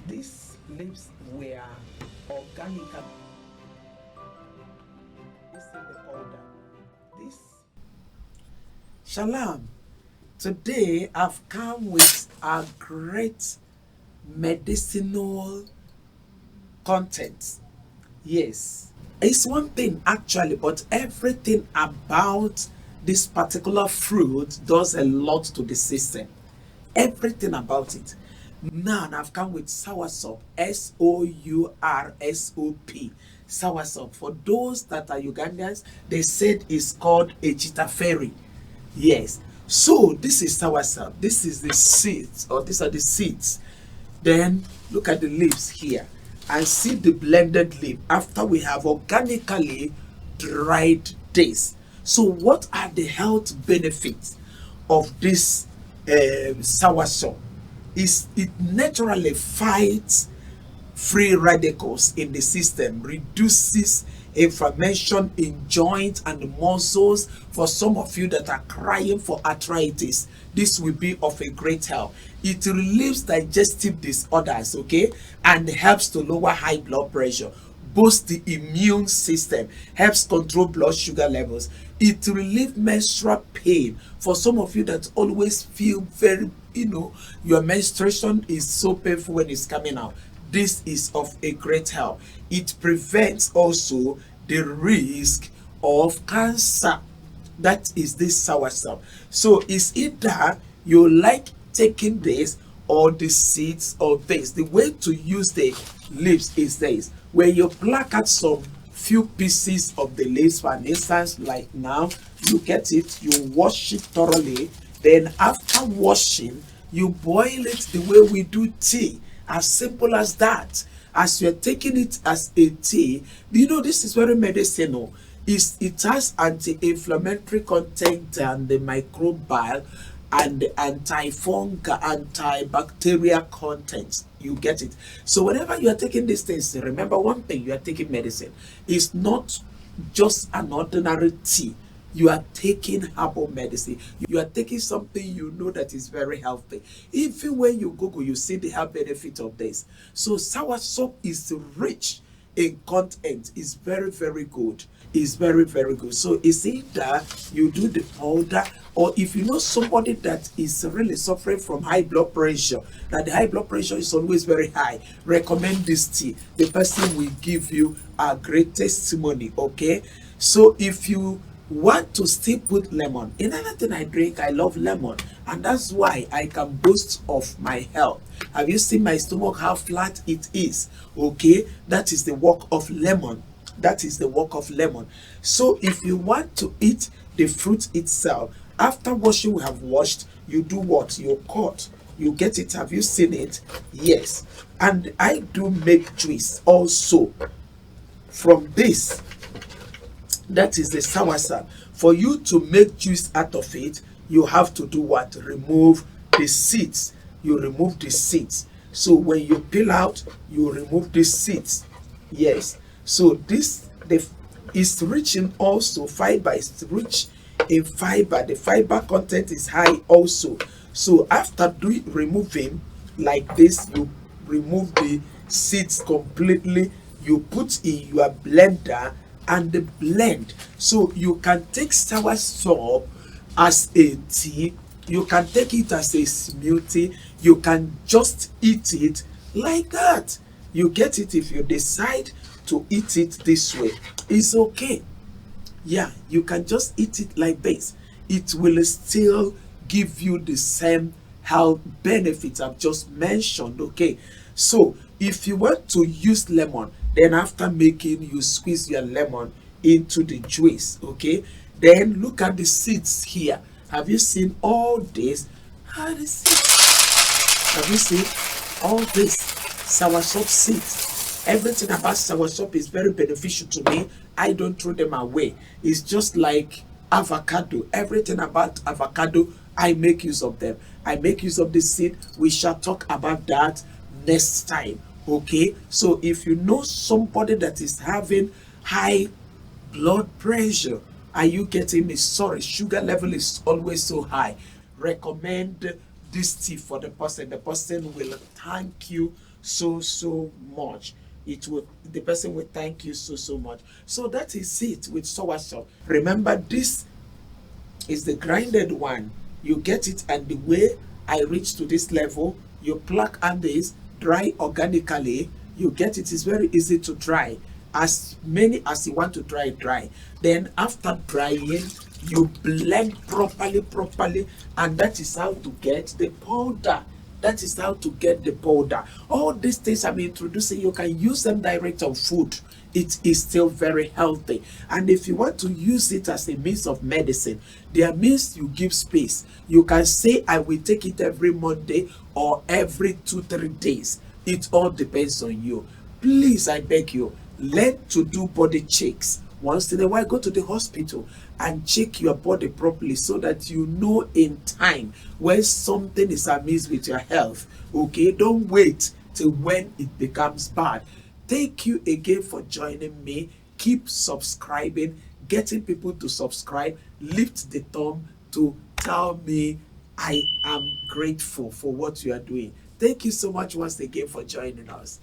These leaves were organic. This is the powder. This Shalom. Today I've come with a great medicinal content. Yes, it's one thing actually, but everything about this particular fruit does a lot to the system. Everything about it. Now I've come with soursop, Soursop. Soursop. For those that are Ugandans, they said it's called a chitaferi. Yes. So this is soursop. This is the seeds, or these are the seeds. Then look at the leaves here and see the blended leaf after we have organically dried this. So what are the health benefits of this soursop? It naturally fights free radicals in the system, reduces inflammation in joints and muscles. For some of you that are crying for arthritis, this will be of a great help. It relieves digestive disorders, okay, and helps to lower high blood pressure, boosts the immune system, helps control blood sugar levels. It relieves menstrual pain. For some of you that always feel very, your menstruation is so painful when it's coming out, this is of a great help. It prevents also the risk of cancer. That is this soursop. So it's either you like taking this or the seeds of this. The way to use the leaves is this. When you pluck out some few pieces of the leaves, for instance, like now, you get it, you wash it thoroughly. Then after washing, you boil it the way we do tea. As simple as that. As you're taking it as a tea, this is very medicinal. It has anti-inflammatory content and the microbial and the antifungal, antibacterial content. You get it. So whenever you are taking these things, remember one thing: you are taking medicine. It's not just an ordinary tea. You are taking herbal medicine. You are taking something that is very healthy. Even when you Google, you see the health benefit of this. So soursop is rich in content. It's very, very good. It's very, very good. So it's either you do the powder, or if you know somebody that is really suffering from high blood pressure, that the high blood pressure is always very high, recommend this tea. The person will give you a great testimony, okay? So if you want to still put lemon in anything I drink, I love lemon, and that's why I can boast of my health. Have you seen my stomach, how flat it is? Okay, that is the work of lemon. That is the work of lemon. So if you want to eat the fruit itself, after washing, we have washed, you do what? You cut. You get it. Have you seen it? Yes. And I do make juice also from this. That is the soursop. For you to make juice out of it, you have to do what? Remove the seeds. You remove the seeds. So when you peel out, you remove the seeds. Yes. So this is rich in also fiber. It's rich in fiber. The fiber content is high also. So after removing like this, you remove the seeds completely. You put in your blender and the blend. So you can take soursop as a tea, you can take it as a smoothie, you can just eat it like that. You get it. If you decide to eat it this way, it's okay. Yeah, you can just eat it like this. It will still give you the same health benefits I've just mentioned, okay? So if you want to use lemon, then after making, you squeeze your lemon into the juice, okay? Then look at the seeds here. Have you seen all this? The seeds. Have you seen all this? Soursop seeds. Everything about soursop is very beneficial to me. I don't throw them away. It's just like avocado. Everything about avocado, I make use of them. I make use of the seed. We shall talk about that next time. Okay, so if you know somebody that is having high blood pressure Are you getting me? Sorry, sugar level is always so high. Recommend this tea for the person. The person will thank you so much. It will, the person will thank you so much. So that is it with soursop. Remember, this is the grinded one. You get it, and the way I reach to this level, you pluck on this, dry organically. You get it. It's very easy to dry. As many as you want to dry. Then after drying, you blend properly, and that is how to get the powder. That is how to get the powder. All these things I'm introducing, you can use them direct on food. It is still very healthy. And if you want to use it as a means of medicine, there are means you give space. You can say, I will take it every Monday or every 2-3 days. It all depends on you. Please, I beg you, learn to do body checks. Once in a while, go to the hospital and check your body properly so that you know in time when something is amiss with your health. Okay, don't wait till when it becomes bad. Thank you again for joining me. Keep subscribing, getting people to subscribe. Lift the thumb to tell me I am grateful for what you are doing. Thank you so much once again for joining us.